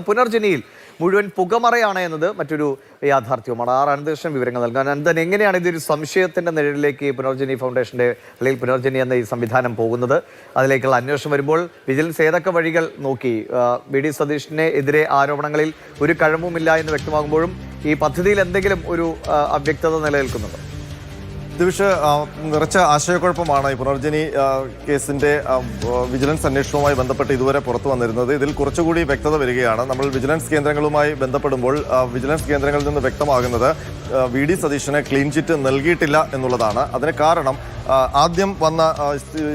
പുനർജനിയിൽ മുഴുവൻ പുകമറയാണ് എന്നത് മറ്റൊരു യാഥാർത്ഥ്യവുമാണ്. അനന്തകൃഷ്ണൻ വിവരങ്ങൾ നൽകാൻ. അനന്തൻ, എങ്ങനെയാണ് ഇതൊരു സംശയത്തിന്റെ നിഴലിലേക്ക് പുനർജനി ഫൗണ്ടേഷന്റെ അല്ലെങ്കിൽ പുനർജനി എന്ന ഈ സംവിധാനം പോകുന്നത്? അതിലേക്കുള്ള അന്വേഷണം വരുമ്പോൾ വിജിലൻസ് ഏതൊക്കെ വഴികൾ നോക്കി? വി.ഡി. സതീഷിനെ എതിരെ ആരോപണങ്ങളിൽ ഒരു കഴമ്പുമില്ല എന്ന് വ്യക്തമാകുമ്പോഴും ഈ പദ്ധതിയിൽ എന്തെങ്കിലും ഒരു അവ്യക്തത നിലനിൽക്കുന്നുണ്ടോ? ദിവിഷ്, നിറച്ച ആശയക്കുഴപ്പമാണ് ഈ പുനർജനി കേസിന്റെ വിജിലൻസ് അന്വേഷണവുമായി ബന്ധപ്പെട്ട് ഇതുവരെ പുറത്തു വന്നിരുന്നത്. ഇതിൽ കുറച്ചുകൂടി വ്യക്തത വരികയാണ്. നമ്മൾ വിജിലൻസ് കേന്ദ്രങ്ങളുമായി ബന്ധപ്പെടുമ്പോൾ വിജിലൻസ് കേന്ദ്രങ്ങളിൽ നിന്ന് വ്യക്തമാകുന്നത് വി.ഡി. സതീഷിന് ക്ലീൻ ചിറ്റ് നൽകിയിട്ടില്ല എന്നുള്ളതാണ്. അതിന് കാരണം ആദ്യം വന്ന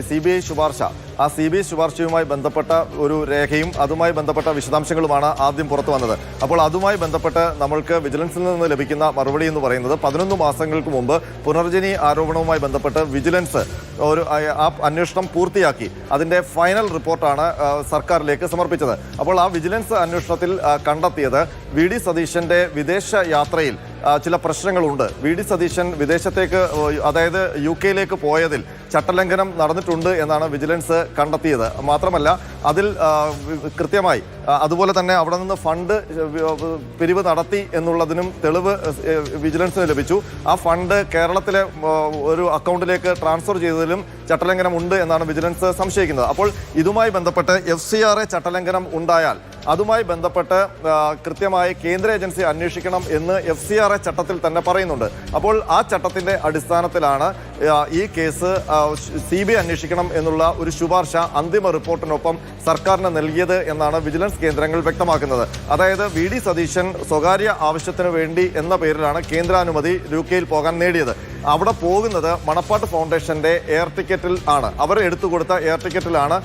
CBI ശുപാർശ, ആ CBI ശുപാർശയുമായി ബന്ധപ്പെട്ട ഒരു രേഖയും അതുമായി ബന്ധപ്പെട്ട വിശദാംശങ്ങളുമാണ് ആദ്യം പുറത്തു വന്നത്. അപ്പോൾ അതുമായി ബന്ധപ്പെട്ട് നമ്മൾക്ക് വിജിലൻസിൽ നിന്ന് ലഭിക്കുന്ന മറുപടി എന്ന് പറയുന്നത് 11 മാസങ്ങൾക്ക് മുമ്പ് പുനർജനി ആരോപണവുമായി ബന്ധപ്പെട്ട് വിജിലൻസ് ആ അന്വേഷണം പൂർത്തിയാക്കി അതിൻ്റെ ഫൈനൽ റിപ്പോർട്ടാണ് സർക്കാരിലേക്ക് സമർപ്പിച്ചത്. അപ്പോൾ ആ വിജിലൻസ് അന്വേഷണത്തിൽ കണ്ടെത്തിയത് വി.ഡി. സതീശൻ്റെ വിദേശ യാത്രയിൽ ചില പ്രശ്നങ്ങളുണ്ട്. വി.ഡി. സതീശൻ വിദേശത്തേക്ക്, അതായത് UK യിലേക്ക് പോയതിൽ ചട്ടലംഘനം നടന്നിട്ടുണ്ട് എന്നാണ് വിജിലൻസ് കണ്ടെത്തിയത്. മാത്രമല്ല അതിൽ കൃത്യമായി അതുപോലെ തന്നെ അവിടെ നിന്ന് ഫണ്ട് പിരിവ് നടത്തി എന്നുള്ളതിനും തെളിവ് വിജിലൻസിന് ലഭിച്ചു. ആ ഫണ്ട് കേരളത്തിലെ ഒരു അക്കൗണ്ടിലേക്ക് ട്രാൻസ്ഫർ ചെയ്തതിലും ചട്ടലംഘനം ഉണ്ട് എന്നാണ് വിജിലൻസ് സംശയിക്കുന്നത്. അപ്പോൾ ഇതുമായി ബന്ധപ്പെട്ട് FCRA ചട്ടലംഘനം ഉണ്ടായാൽ അതുമായി ബന്ധപ്പെട്ട് കൃത്യമായി കേന്ദ്ര ഏജൻസി അന്വേഷിക്കണം എന്ന് FCRA ചട്ടത്തിൽ തന്നെ പറയുന്നുണ്ട്. അപ്പോൾ ആ ചട്ടത്തിൻ്റെ അടിസ്ഥാനത്തിലാണ് ഈ കേസ് CBI അന്വേഷിക്കണം എന്നുള്ള ഒരു ശുപാർശ അന്തിമ റിപ്പോർട്ടിനൊപ്പം സർക്കാരിന് നൽകിയത് എന്നാണ് വിജിലൻസ് കേന്ദ്രങ്ങൾ വ്യക്തമാക്കുന്നത്. അതായത് വി.ഡി. സതീശൻ സ്വകാര്യ ആവശ്യത്തിന് വേണ്ടി എന്ന പേരിലാണ് കേന്ദ്രാനുമതി UK യിൽ പോകാൻ നേടിയത്. അവിടെ പോകുന്നത് മണപ്പാട്ട് ഫൗണ്ടേഷന്റെ എയർ ടിക്കറ്റിൽ ആണ്. അവർ എടുത്തുകൊടുത്ത എയർ ടിക്കറ്റിലാണ്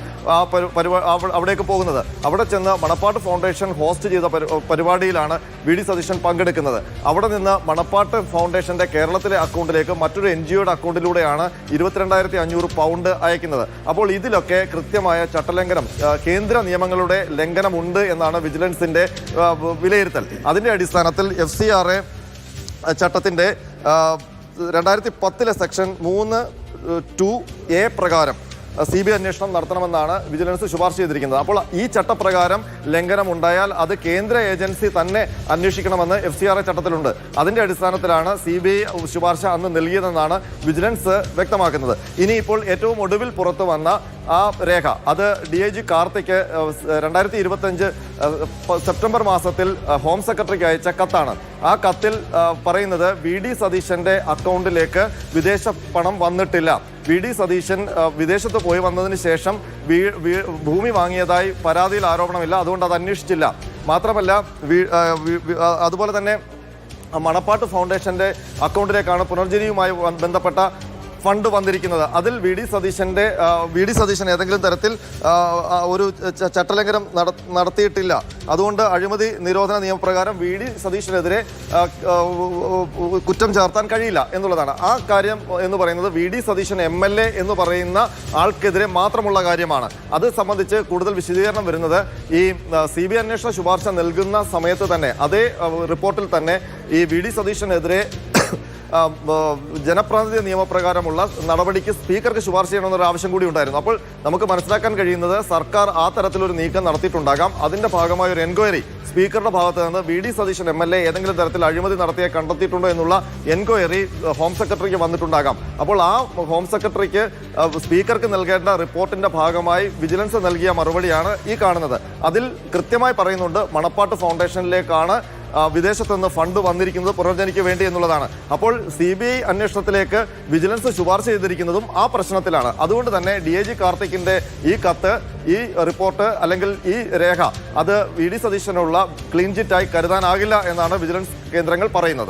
അവിടേക്ക് പോകുന്നത്. അവിടെ ചെന്ന് മണപ്പാട്ട് ഫൗണ്ടേഷൻ ഹോസ്റ്റ് ചെയ്ത പരിപാടിയിലാണ് വി.ഡി. സതീശൻ പങ്കെടുക്കുന്നത്. അവിടെ നിന്ന് മണപ്പാട്ട് ഫൗണ്ടേഷന്റെ കേരളത്തിലെ അക്കൗണ്ടിലേക്ക് മറ്റൊരു NGOയുടെ അക്കൗണ്ടിലൂടെയാണ് 22,500 പൗണ്ട് അയക്കുന്നത്. അപ്പോൾ ഇതിലൊക്കെ കൃത്യമായ ചട്ടലംഘനം, കേന്ദ്ര നിയമങ്ങളുടെ ലംഘനമുണ്ട് എന്നാണ് വിജിലൻസിന്റെ വിലയിരുത്തൽ. അതിന്റെ അടിസ്ഥാനത്തിൽ FCRA ചട്ടത്തിന്റെ 2010 സെക്ഷൻ 3(2)A പ്രകാരം CBI അന്വേഷണം നടത്തണമെന്നാണ് വിജിലൻസ് ശുപാർശ ചെയ്തിരിക്കുന്നത്. അപ്പോൾ ഈ ചട്ടപ്രകാരം ലംഘനം ഉണ്ടായാൽ അത് കേന്ദ്ര ഏജൻസി തന്നെ അന്വേഷിക്കണമെന്ന് FCRA ചട്ടത്തിലുണ്ട്. അതിൻ്റെ അടിസ്ഥാനത്തിലാണ് CBI ശുപാർശ അന്ന് നൽകിയതെന്നാണ് വിജിലൻസ് വ്യക്തമാക്കുന്നത്. ഇനിയിപ്പോൾ ഏറ്റവും ഒടുവിൽ പുറത്തു വന്ന ആ രേഖ, അത് DIG കാർത്തിക് 2025 സെപ്റ്റംബർ മാസത്തിൽ ഹോം സെക്രട്ടറിക്ക് അയച്ച കത്താണ്. ആ കത്തിൽ പറയുന്നത് വി.ഡി. സതീശന്റെ അക്കൗണ്ടിലേക്ക് വിദേശ പണം വന്നിട്ടില്ല. വി.ഡി. സതീശൻ വിദേശത്ത് പോയി വന്നതിന് ശേഷം ഭൂമി വാങ്ങിയതായി പരാതിയിൽ ആരോപണമില്ല, അതുകൊണ്ട് അത് അന്വേഷിച്ചില്ല. മാത്രമല്ല അതുപോലെ തന്നെ മണപ്പാട്ട് ഫൗണ്ടേഷന്റെ അക്കൗണ്ടിലേക്കാണ് പുനർജനിയുമായി ബന്ധപ്പെട്ട ഫണ്ട് വന്നിരിക്കുന്നത്. അതിൽ വി.ഡി. സതീശൻ ഏതെങ്കിലും തരത്തിൽ ഒരു ചട്ടലംഘനം നടത്തിയിട്ടില്ല. അതുകൊണ്ട് അഴിമതി നിരോധന നിയമപ്രകാരം വി.ഡി. സതീശനെതിരെ കുറ്റം ചാർത്താൻ കഴിയില്ല എന്നുള്ളതാണ്. ആ കാര്യം എന്ന് പറയുന്നത് വി.ഡി. സതീശൻ MLA എന്ന് പറയുന്ന ആൾക്കെതിരെ മാത്രമുള്ള കാര്യമാണ്. അത് സംബന്ധിച്ച് കൂടുതൽ വിശദീകരണം വരുന്നത് ഈ CBI അന്വേഷണ ശുപാർശ നൽകുന്ന സമയത്ത് തന്നെ അതേ റിപ്പോർട്ടിൽ തന്നെ ഈ വി.ഡി. സതീശനെതിരെ ജനപ്രാതിനിധ്യ നിയമപ്രകാരമുള്ള നടപടിക്ക് സ്പീക്കർക്ക് ശുപാർശ ചെയ്യണമെന്നൊരു ആവശ്യം കൂടി ഉണ്ടായിരുന്നു. അപ്പോൾ നമുക്ക് മനസ്സിലാക്കാൻ കഴിയുന്നത് സർക്കാർ ആ തരത്തിലൊരു നീക്കം നടത്തിയിട്ടുണ്ടാകാം. അതിൻ്റെ ഭാഗമായ ഒരു എൻക്വയറി സ്പീക്കറുടെ ഭാഗത്ത് നിന്ന് വി.ഡി. സതീശൻ MLA ഏതെങ്കിലും തരത്തിൽ അഴിമതി നടത്തിയെ കണ്ടെത്തിയിട്ടുണ്ടോ എന്നുള്ള എൻക്വയറി ഹോം സെക്രട്ടറിക്ക് വന്നിട്ടുണ്ടാകാം. അപ്പോൾ ആ ഹോം സെക്രട്ടറിക്ക് സ്പീക്കർക്ക് നൽകേണ്ട റിപ്പോർട്ടിന്റെ ഭാഗമായി വിജിലൻസ് നൽകിയ മറുപടിയാണ് ഈ കാണുന്നത്. അതിൽ കൃത്യമായി പറയുന്നുണ്ട് മണപ്പാട്ട് ഫൗണ്ടേഷനിലേക്കാണ് വിദേശത്ത് നിന്ന് ഫണ്ട് വന്നിരിക്കുന്നത് പുനർജനിക്ക് വേണ്ടി എന്നുള്ളതാണ്. അപ്പോൾ CBI അന്വേഷണത്തിലേക്ക് വിജിലൻസ് ശുപാർശ ചെയ്തിരിക്കുന്നതും ആ പ്രശ്നത്തിലാണ്. അതുകൊണ്ട് തന്നെ DIG കാർത്തിക്കിന്റെ ഈ കത്ത്, ഈ റിപ്പോർട്ട് അല്ലെങ്കിൽ ഈ രേഖ അത് വി.ഡി. സതീശനുള്ള ക്ലീൻ ചിറ്റായി കരുതാനാകില്ല എന്നാണ് വിജിലൻസ് കേന്ദ്രങ്ങൾ പറയുന്നത്.